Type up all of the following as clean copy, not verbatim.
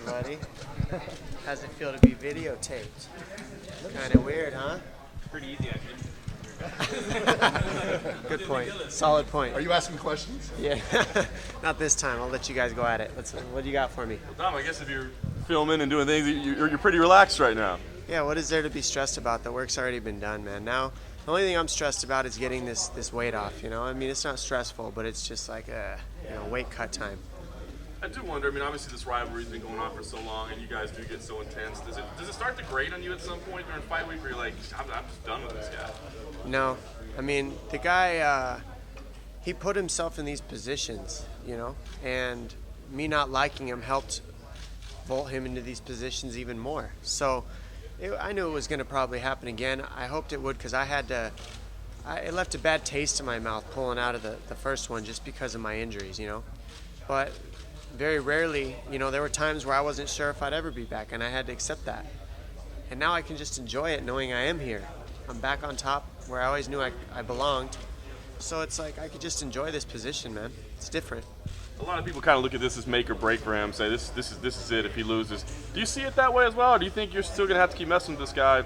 everybody. How's it feel to be videotaped? Kind of weird, huh? Pretty easy, actually. Good point. Solid point. Are you asking questions? Yeah. Not this time. I'll let you guys go at it. What do you got for me? Well, Dom, I guess if you're filming and doing things, you're pretty relaxed right now. Yeah, what is there to be stressed about? The work's already been done, man. Now, the only thing I'm stressed about is getting this weight off, you know? I mean, it's not stressful, but it's just like, weight cut time. I do wonder, I mean, obviously this rivalry's been going on for so long and you guys do get so intense. Does it start to grate on you at some point during fight week where you're like, I'm just done with this guy? No. I mean, the guy, he put himself in these positions, you know? And me not liking him helped vault him into these positions even more. So I knew it was going to probably happen again. I hoped it would because it left a bad taste in my mouth pulling out of the first one just because of my injuries, you know? But very rarely, you know, there were times where I wasn't sure if I'd ever be back, and I had to accept that. And now I can just enjoy it knowing I am here. I'm back on top where I always knew I belonged. So it's like I could just enjoy this position, man. It's different. A lot of people kind of look at this as make or break for him, say this is it if he loses. Do you see it that way as well, or do you think you're still going to have to keep messing with this guy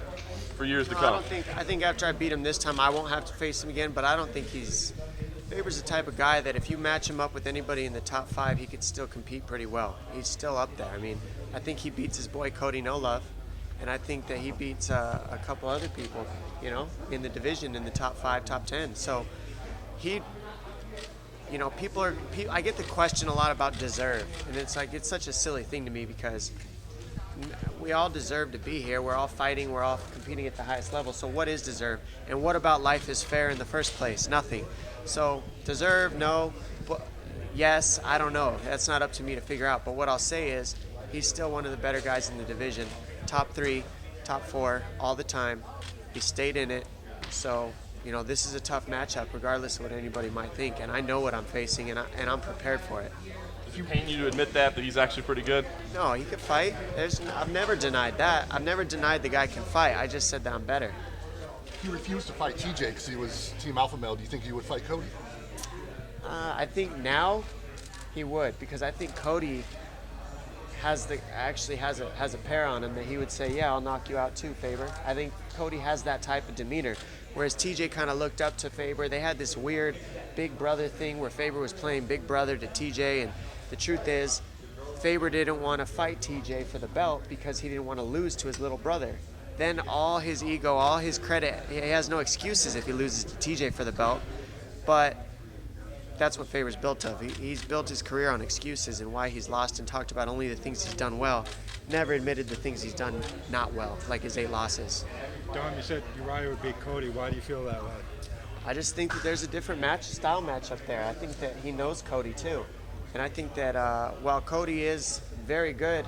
for years to come? I think after I beat him this time, I won't have to face him again, but I don't think Faber's the type of guy that if you match him up with anybody in the top 5, he could still compete pretty well. He's still up there. I mean, I think he beats his boy Cody No Love, and I think that he beats a couple other people, you know, in the division in the top 5, top 10. So you know, I get the question a lot about deserve, and it's like it's such a silly thing to me because we all deserve to be here. We're all fighting. We're all competing at the highest level. So what is deserve? And what about life is fair in the first place? Nothing. So deserve, no. But yes, I don't know. That's not up to me to figure out. But what I'll say is he's still one of the better guys in the division. Top 3, top 4, all the time. He stayed in it. So, you know, this is a tough matchup regardless of what anybody might think. And I know what I'm facing, and I'm prepared for it. Does it pain you to admit that he's actually pretty good? No, he can fight. I've never denied that. I've never denied the guy can fight. I just said that I'm better. He refused to fight TJ because he was Team Alpha Male. Do you think he would fight Cody? I think now he would, because I think Cody has a pair on him that he would say, yeah, I'll knock you out too, Faber. I think Cody has that type of demeanor, whereas TJ kind of looked up to Faber. They had this weird big brother thing where Faber was playing big brother to TJ, and the truth is Faber didn't want to fight TJ for the belt because he didn't want to lose to his little brother. Then all his ego, all his credit, he has no excuses if he loses to TJ for the belt. But that's what Faber's built of. He's built his career on excuses and why he's lost, and talked about only the things he's done well. Never admitted the things he's done not well, like his 8 losses. Dom, you said Urijah would beat Cody. Why do you feel that way? I just think that there's a different style match up there. I think that he knows Cody too. And I think that while Cody is very good,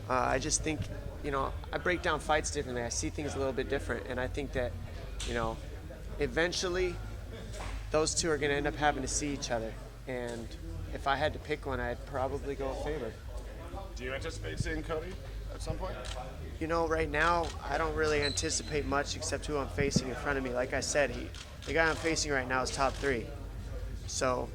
I just think, you know, I break down fights differently. I see things a little bit different. And I think that, you know, eventually those two are going to end up having to see each other. And if I had to pick one, I'd probably go with Faber. Do you anticipate seeing Cody at some point? You know, right now, I don't really anticipate much except who I'm facing in front of me. Like I said, the guy I'm facing right now is top 3. So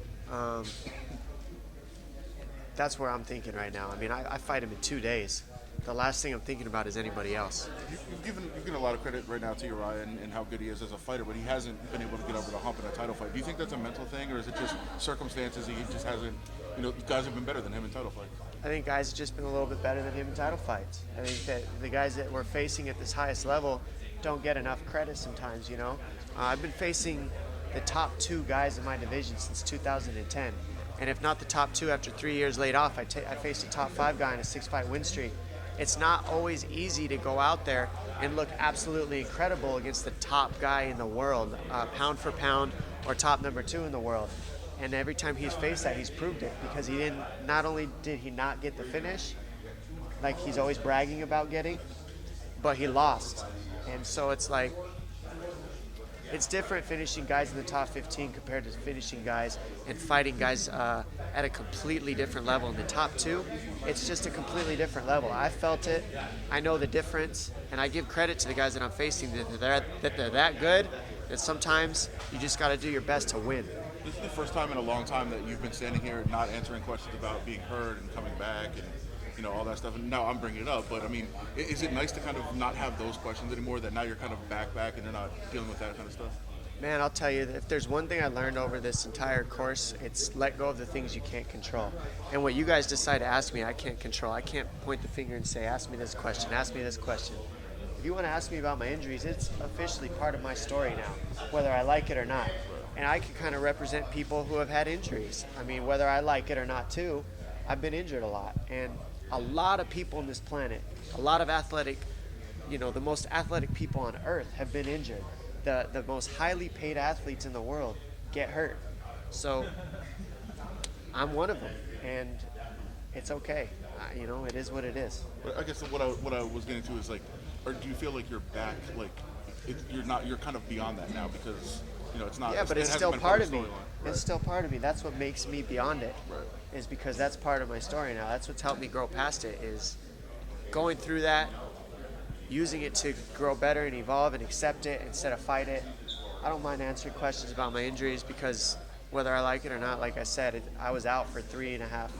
that's where I'm thinking right now. I mean, I fight him in 2 days. The last thing I'm thinking about is anybody else. You've given a lot of credit right now to Urijah and how good he is as a fighter, but he hasn't been able to get over the hump in a title fight. Do you think that's a mental thing, or is it just circumstances? He just hasn't, you know, guys have been better than him in title fights. I think guys have just been a little bit better than him in title fights. I think that the guys that we're facing at this highest level don't get enough credit sometimes, you know. I've been facing the top 2 guys in my division since 2010. And if not the top 2 after 3 years laid off, I faced a top 5 guy in a 6-fight win streak. It's not always easy to go out there and look absolutely incredible against the top guy in the world, pound for pound, or top number 2 in the world. And every time he's faced that, he's proved it, because not only did he not get the finish, like he's always bragging about getting, but he lost. And so it's like, it's different finishing guys in the top 15 compared to finishing guys and fighting guys at a completely different level. In the top 2, it's just a completely different level. I felt it. I know the difference, and I give credit to the guys that I'm facing that they're that good that sometimes you just got to do your best to win. This is the first time in a long time that you've been standing here not answering questions about being hurt and coming back and all that stuff. And now I'm bringing it up, but I mean, is it nice to kind of not have those questions anymore? That now you're kind of back, and you're not dealing with that kind of stuff. Man, I'll tell you, if there's one thing I learned over this entire course, it's let go of the things you can't control. And what you guys decide to ask me, I can't control. I can't point the finger and say, ask me this question, ask me this question. If you want to ask me about my injuries, it's officially part of my story now, whether I like it or not. And I can kind of represent people who have had injuries. I mean, whether I like it or not too, I've been injured a lot. And a lot of people on this planet, a lot of athletic, the most athletic people on earth have been injured. The most highly paid athletes in the world get hurt. So I'm one of them, and it's okay. It is what it is. But I guess what I was getting to is or do you feel like you're back? You're kind of beyond that now because it's not. Yeah, but it's still part of me. It's still part of me. That's what makes me beyond it. Right. Is because that's part of my story now. That's what's helped me grow past it. Is going through that. Using it to grow better and evolve and accept it instead of fight it. I don't mind answering questions about my injuries because whether I like it or not, like I said, I was out for 3.5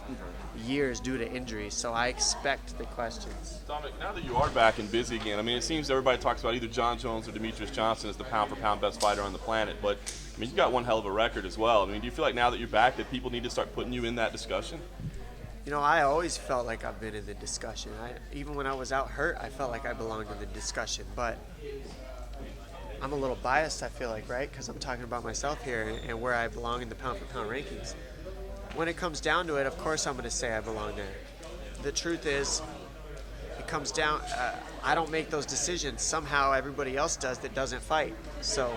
years due to injuries, so I expect the questions. Dominick, now that you are back and busy again, I mean, it seems everybody talks about either John Jones or Demetrius Johnson as the pound-for-pound best fighter on the planet, but I mean, you've got one hell of a record as well. I mean, do you feel like now that you're back that people need to start putting you in that discussion? I always felt like I've been in the discussion. Even when I was out hurt, I felt like I belonged in the discussion. But I'm a little biased, I feel like, right? Because I'm talking about myself here and where I belong in the pound-for-pound rankings. When it comes down to it, of course I'm going to say I belong there. The truth is, it comes down, I don't make those decisions. Somehow everybody else does that doesn't fight. So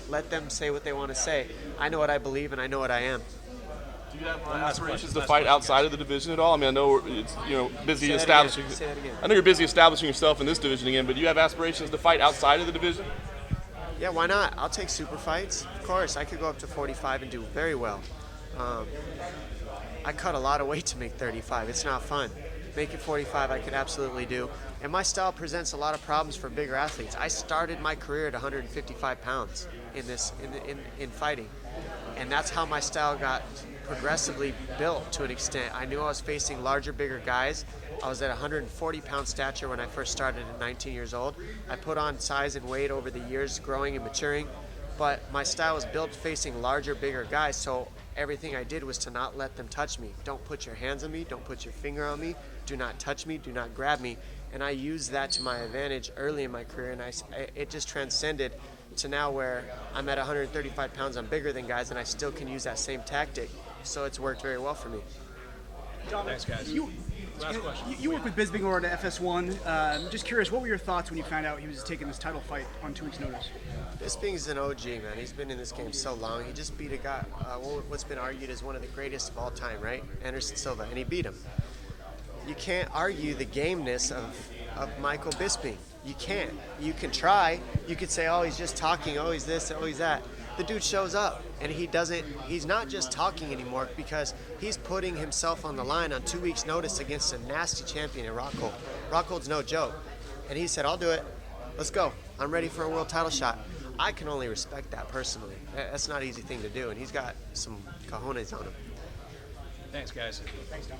let them say what they want to say. I know what I believe and I know what I am. Do you have aspirations to fight outside of the division at all? I mean, I know it's busy establishing. Say that again. I know you're busy establishing yourself in this division again, but do you have aspirations to fight outside of the division? Yeah, why not? I'll take super fights. Of course, I could go up to 45 and do very well. I cut a lot of weight to make 35. It's not fun. Make it 45, I could absolutely do. And my style presents a lot of problems for bigger athletes. I started my career at 155 pounds in fighting, and that's how my style got progressively built to an extent. I knew I was facing larger, bigger guys. I was at 140-pound stature when I first started at 19 years old. I put on size and weight over the years, growing and maturing, but my style was built facing larger, bigger guys, so everything I did was to not let them touch me. Don't put your hands on me, don't put your finger on me, do not touch me, do not grab me. And I used that to my advantage early in my career, and it just transcended to now where I'm at 135 pounds, I'm bigger than guys, and I still can use that same tactic. So it's worked very well for me. Thanks, guys. Last question. You work with Bisping over at FS1. Just curious, what were your thoughts when you found out he was taking this title fight on 2 weeks' notice? Bisping's an OG, man. He's been in this game so long. He just beat a guy, what's been argued as one of the greatest of all time, right? Anderson Silva, and he beat him. You can't argue the gameness of Michael Bisping. You can't. You can try. You could say, oh, he's just talking, oh, he's this, oh, he's that. The dude shows up, and he's not just talking anymore because he's putting himself on the line on 2 weeks' notice against a nasty champion in Rockhold. Rockhold's no joke. And he said, I'll do it. Let's go. I'm ready for a world title shot. I can only respect that personally. That's not an easy thing to do, and he's got some cojones on him. Thanks, guys. Thanks, Tom.